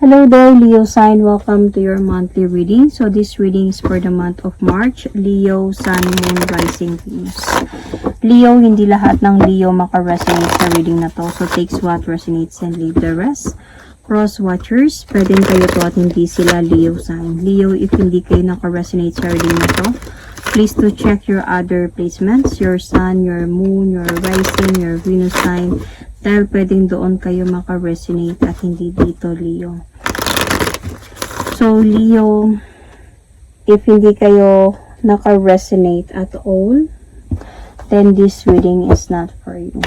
Hello there, Leo sign. Welcome to your monthly reading. So this reading is for the month of March. Leo, Sun, Moon, Rising, Venus. Leo, hindi lahat ng Leo maka-resonate sa reading na to. So takes what resonates and leave the rest. Cross watchers, pwedeng kayo to at hindi sila Leo sign. Leo, if hindi kayo naka-resonate sa reading na to, please to check your other placements, your Sun, your Moon, your Rising, your Venus sign. Dahil pwedeng doon kayo maka-resonate at hindi dito, Leo. So, Leo, if hindi kayo naka-resonate at all, then this reading is not for you.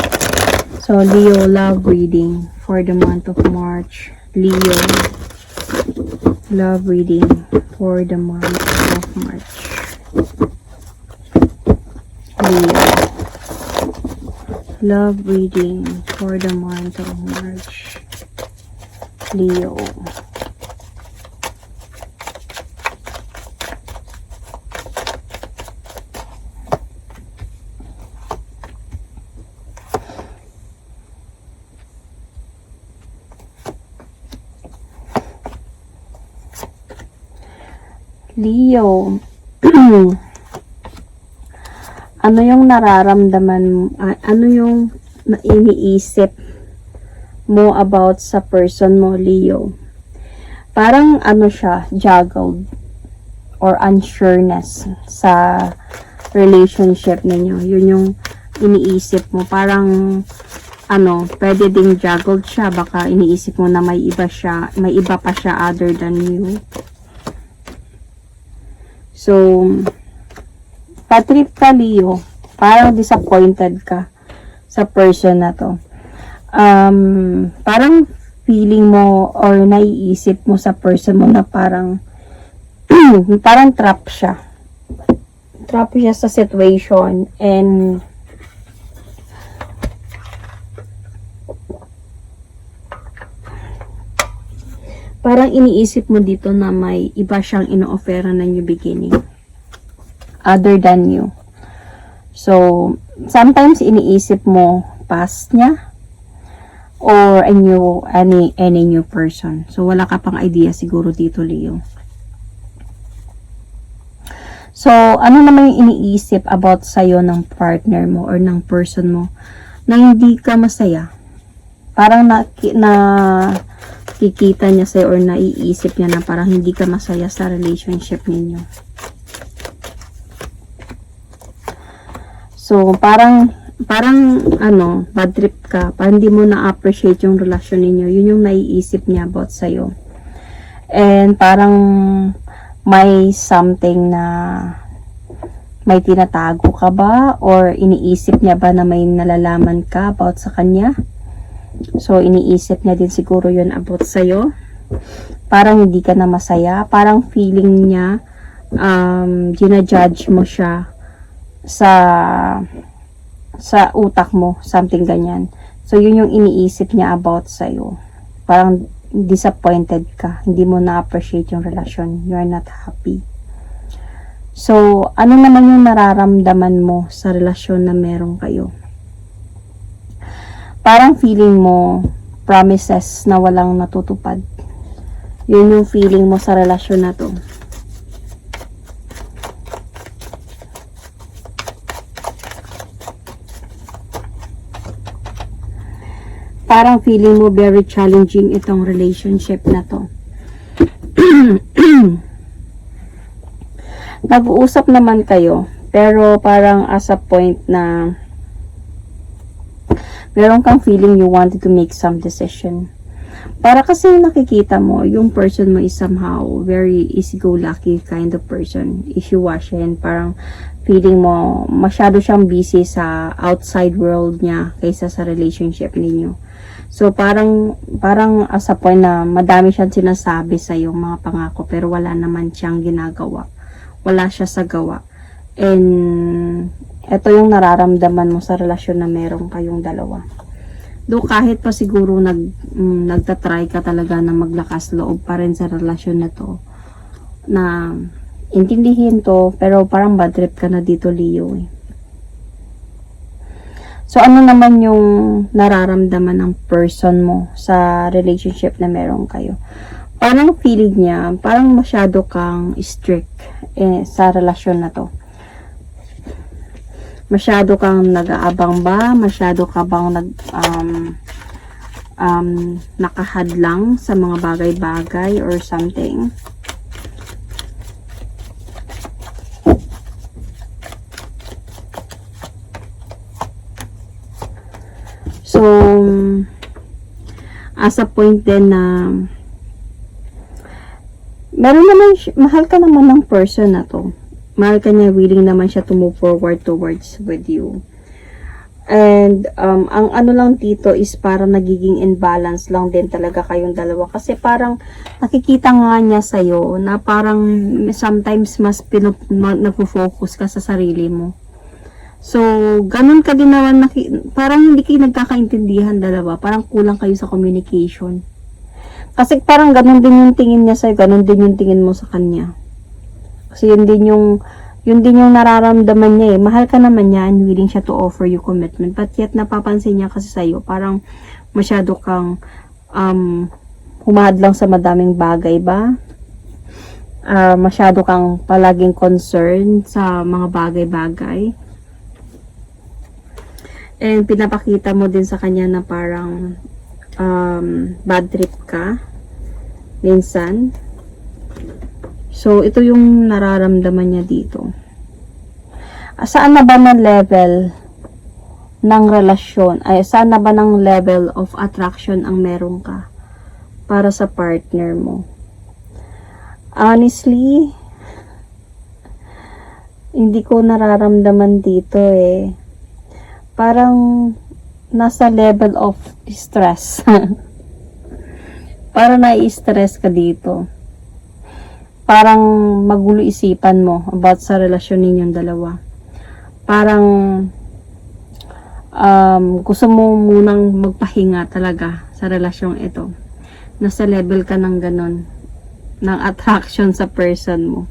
So, Leo, love reading for the month of March. Leo, love reading for the month of March. Leo, love reading for the month of March. Leo. Leo, ano yung nararamdaman, ano yung iniisip mo about sa person mo, Leo? Parang ano siya, juggled or unsureness sa relationship ninyo. Yun yung iniisip mo. Parang ano, pwede ding juggled siya. Baka iniisip mo na may iba siya, may iba pa siya other than you. So, patrip ka, Leo. Parang disappointed ka sa person na to. Parang feeling mo or naiisip mo sa person mo na parang parang trap siya. Trap siya sa situation and parang iniisip mo dito na may iba siyang ino-offera na new beginning other than you. So, sometimes iniisip mo past niya or any new person. So, wala ka pang idea siguro dito, Leo. So, ano naman yung iniisip about sa'yo ng partner mo or ng person mo na hindi ka masaya? Parang nakikita niya sa'yo or naiisip niya na parang hindi ka masaya sa relationship ninyo. So, parang ano, bad trip ka. Parang hindi mo na-appreciate yung relasyon ninyo. Yun yung naiisip niya about sa'yo. And parang may something na may tinatago ka ba? Or iniisip niya ba na may nalalaman ka about sa kanya? So, iniisip niya din siguro yun about sa'yo. Parang hindi ka na masaya. Parang feeling niya, ginajudge mo siya sa utak mo, something ganyan. So, yun yung iniisip niya about sa'yo. Parang disappointed ka. Hindi mo na-appreciate yung relasyon. You are not happy. So, ano naman yung nararamdaman mo sa relasyon na meron kayo? Parang feeling mo promises na walang natutupad. Yun yung feeling mo sa relasyon na to. Parang feeling mo very challenging itong relationship na to. Nag-uusap naman kayo, pero parang as a point na meron kang feeling you wanted to make some decision. Para kasi nakikita mo, yung person mo is somehow very easy-go-lucky kind of person. Issue-washin, parang feeling mo masyado siyang busy sa outside world niya kaysa sa relationship ninyo. So, parang as a point na madami siyang sinasabi sa yung mga pangako pero wala naman siyang ginagawa. Wala siya sa gawa. And ito yung nararamdaman mo sa relasyon na meron kayong dalawa. Do kahit pa siguro nagtatry ka talaga na maglakas loob pa rin sa relasyon na to, na intindihin to, pero parang bad trip ka na dito, Leo. So, ano naman yung nararamdaman ng person mo sa relationship na meron kayo? parang feeling niya, parang masyado kang strict sa relasyon na to. Masyado kang nag-aabang ba? Masyado ka bang nakahadlang sa mga bagay-bagay or something? So, as a point din na meron naman, mahal ka naman ng person na to. Mahal ka niya, willing naman siya to move forward towards with you. And, ang ano lang dito is parang nagiging imbalance lang din talaga kayong dalawa. Kasi parang nakikita nga niya sa'yo na parang sometimes mas nagpo-focus ka sa sarili mo. So, ganun ka din naman, parang hindi kayo nagkakaintindihan dalawa. Parang kulang kayo sa communication. Kasi parang ganun din yung tingin niya sa'yo, ganun din yung tingin mo sa kanya. Kasi yun din yung nararamdaman niya eh. Mahal ka naman niya and willing siya to offer you commitment. But yet, napapansin niya kasi sa'yo, parang masyado kang humahadlang sa madaming bagay ba? Masyado kang palaging concerned sa mga bagay-bagay. And pinapakita mo din sa kanya na parang bad trip ka minsan. So, ito yung nararamdaman niya dito. Saan na ba ng level ng relasyon? Saan na ba ng level of attraction ang meron ka para sa partner mo? Honestly, hindi ko nararamdaman dito eh. Parang nasa level of stress. Parang nai-stress ka dito. Parang magulo isipan mo about sa relasyon ninyong dalawa. Parang gusto mo munang magpahinga talaga sa relasyong ito. Nasa level ka ng ganon, ng attraction sa person mo.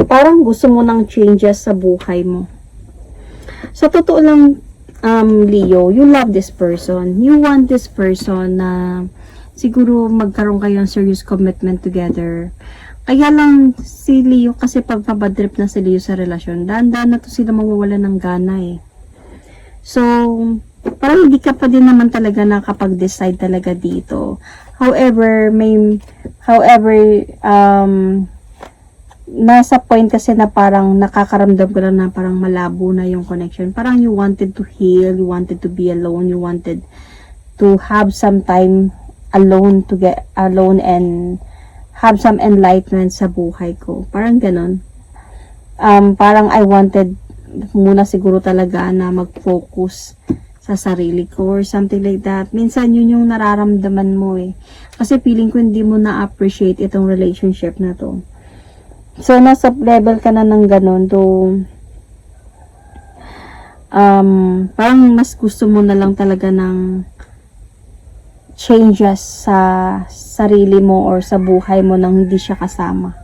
Parang gusto mo ng changes sa buhay mo. Sa totoo lang, Leo, you love this person. You want this person na siguro magkaroon kayo ng serious commitment together. Kaya lang si Leo, kasi pagpabadrip na si Leo sa relasyon, daan-daan na to sila mawawala ng gana eh. So, parang hindi ka pa din naman talaga nakapag-decide talaga dito. However, nasa point kasi na parang nakakaramdam ko lang na parang malabo na yung connection. Parang you wanted to heal, you wanted to be alone, you wanted to have some time alone, to get alone and have some enlightenment sa buhay ko. Parang ganon. Parang I wanted muna siguro talaga na mag-focus sa sarili ko or something like that. Minsan yun yung nararamdaman mo eh. Kasi feeling ko hindi mo na-appreciate itong relationship na to. So, nasa level ka na ng ganun to, parang mas gusto mo na lang talaga ng changes sa sarili mo or sa buhay mo nang hindi siya kasama.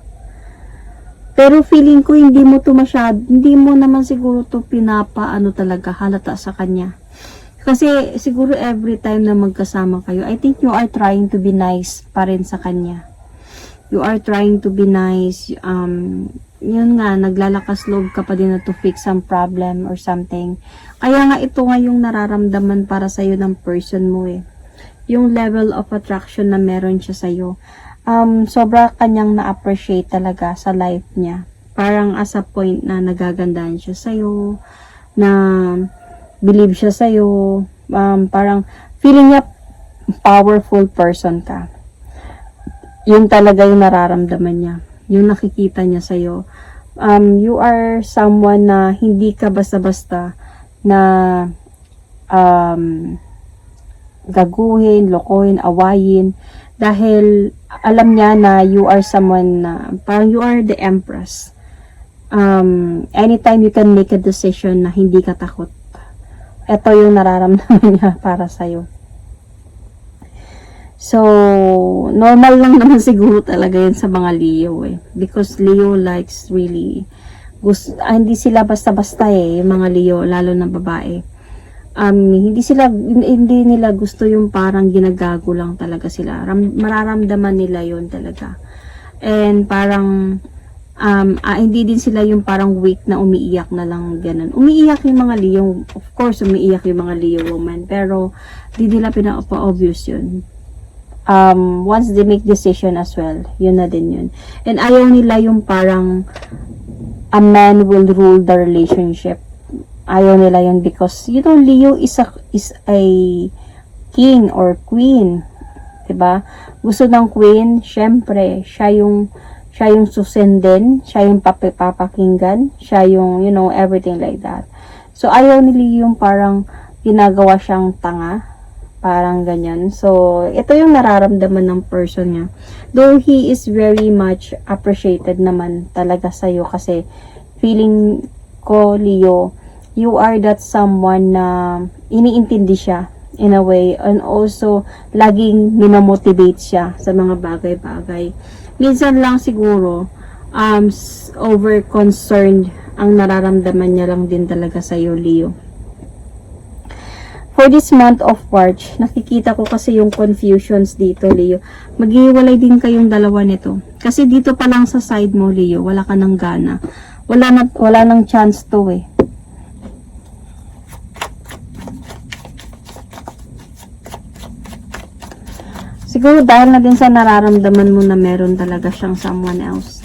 Pero feeling ko hindi mo naman siguro to pinapaano talaga halata sa kanya. Kasi siguro every time na magkasama kayo, I think you are trying to be nice pa rin sa kanya. You are trying to be nice, yun nga, naglalakas loob ka pa din na to fix some problem or something. Kaya nga ito nga yung nararamdaman para sa'yo ng person mo eh. Yung level of attraction na meron siya sa'yo. Sobra kanyang na-appreciate talaga sa life niya. Parang as a point na nagagandahan siya sa'yo, na believe siya sa'yo, parang feeling niya powerful person ka. Yun talaga yung nararamdaman niya. Yung nakikita niya sa'yo. You are someone na hindi ka basta-basta na gaguhin, lokohin, awayin. Dahil alam niya na you are someone na parang you are the empress. Anytime you can make a decision na hindi ka takot. ito yung nararamdaman niya para sa'yo. So, normal lang naman siguro talaga yun sa mga Leo eh. Because Leo likes really, hindi sila basta-basta eh, yung mga Leo, lalo na babae. Hindi nila gusto yung parang ginagago lang talaga sila. Mararamdaman nila yun talaga. And parang, hindi din sila yung parang weak na umiiyak na lang ganun. Umiiyak yung mga Leo, of course umiiyak yung mga Leo woman, pero di nila pinapa-obvious yun. Once they make decision as well, yun na din yun. And ayaw nila yung parang a man will rule the relationship. Ayaw nila yun because, you know, Leo is a king or queen. Diba? Gusto ng queen, syempre, siya yung susundin, siya yung papakinggan, siya yung, you know, everything like that. So, ayaw nila yung parang ginagawa siyang tanga. Parang ganyan. So, ito yung nararamdaman ng person niya. Though he is very much appreciated naman talaga sa'yo kasi feeling ko, Leo, you are that someone na iniintindi siya in a way, and also laging minamotivate siya sa mga bagay-bagay. Minsan lang siguro over concerned ang nararamdaman niya lang din talaga sa'yo, Leo. For this month of March, nakikita ko kasi yung confusions dito, Leo. Maghiwalay din kayong dalawa nito. Kasi dito pa lang sa side mo, Leo, wala ka ng gana. Wala nang chance to eh. Siguro dahil na din sa nararamdaman mo na meron talaga siyang someone else.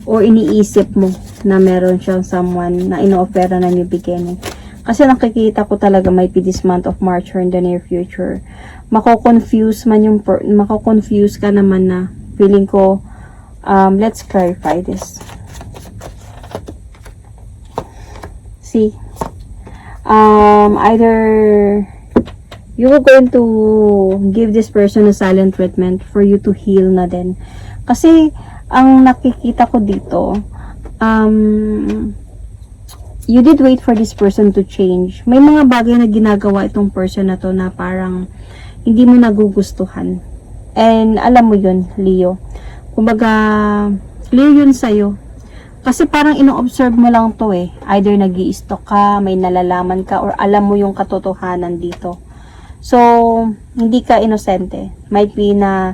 O iniisip mo na meron siyang someone na ino-offera na new beginning. Kasi nakikita ko talaga might be this month of March or in the near future. Mako-confuse ka naman na feeling ko, let's clarify this. See, either you're going to give this person a silent treatment for you to heal na din. Kasi, ang nakikita ko dito, you did wait for this person to change. May mga bagay na ginagawa itong person na to na parang hindi mo nagugustuhan. And alam mo yun, Leo. Kumbaga, clear yun sa'yo. Kasi parang ino-observe mo lang to eh. Either nag-i-stalk ka, may nalalaman ka, or alam mo yung katotohanan dito. So, hindi ka inosente. Might be na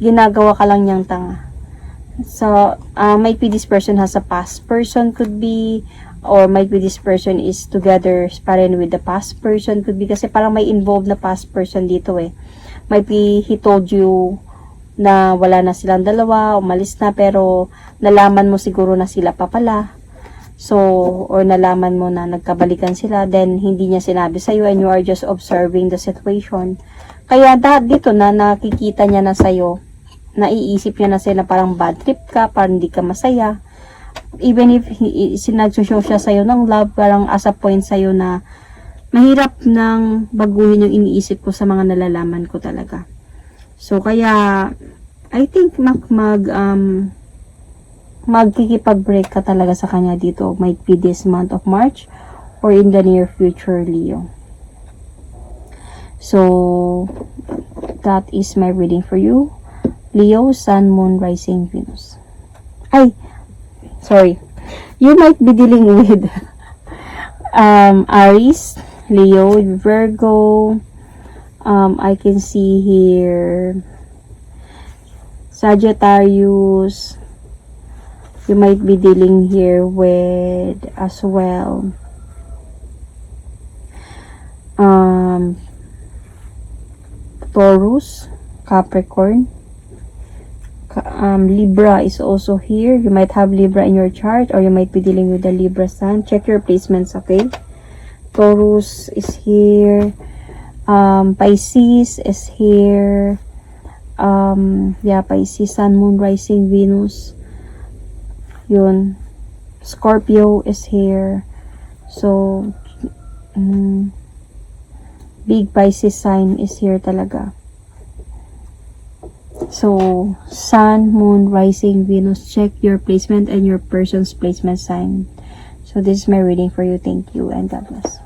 ginagawa ka lang niyang tanga. So, might be this person has a past person, could be, or might be this person is together pa rin with the past person, could be, kasi parang may involved na past person dito eh. Might be he told you na wala na silang dalawa, umalis na, pero nalaman mo siguro na sila pa pala. So, or nalaman mo na nagkabalikan sila, then hindi niya sinabi sa'yo and you are just observing the situation. Kaya dito na nakikita niya na sa'yo, naiisip niya na sa'yo na parang bad trip ka, parang hindi ka masaya. Even if sinagsushow siya sa'yo ng love, parang as a point sa'yo na mahirap nang baguhin yung iniisip ko sa mga nalalaman ko talaga. So, kaya, I think magkikipag-break ka talaga sa kanya dito. Might be this month of March or in the near future, Leo. So, that is my reading for you. Leo, Sun, Moon, Rising, Venus. Sorry. You might be dealing with Aries, Leo, Virgo. I can see here Sagittarius. You might be dealing here with as well Taurus, Capricorn. Libra is also here. You might have Libra in your chart, or you might be dealing with the Libra sun. Check your placements, okay? Taurus is here. Pisces is here. Pisces, Sun, Moon, Rising, Venus. Yun. Scorpio is here. So, big Pisces sign is here talaga. So, Sun, Moon, Rising, Venus, check your placement and your person's placement sign. So, this is my reading for you. Thank you and God bless.